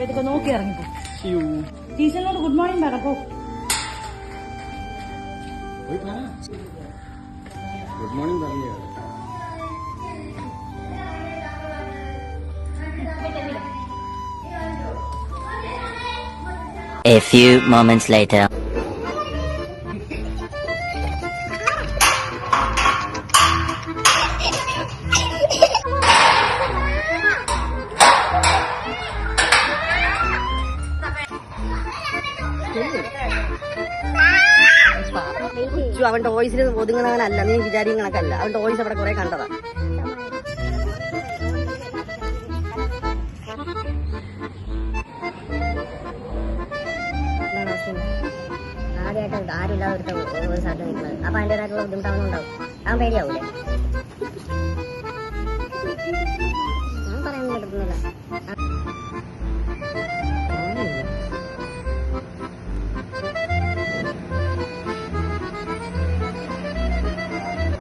ഇതൊക്കെ നോക്കി ഇറങ്ങിപ്പോ. ടീച്ചറിനോട് good morning പറപ്പോ. Good morning പറഞ്ഞു. A few moments later. അവൻ ടോയ്സിന് ഒതുങ്ങണവനല്ല, നീ വിചാരിക്കണക്കല്ല. അവൻ ടോയ്സ് അവിടെ കുറെ കണ്ടതാ. ആദ്യമായിട്ട് ആരുമില്ലാതെ ഒരു സ്ഥലത്ത് നിൽക്കുന്നത്. അപ്പൊ അതിൻ്റെതായിട്ടുള്ള ബുദ്ധിമുട്ടാവുന്നുണ്ടാവും. അവൻ പേടിയാവൂലേ?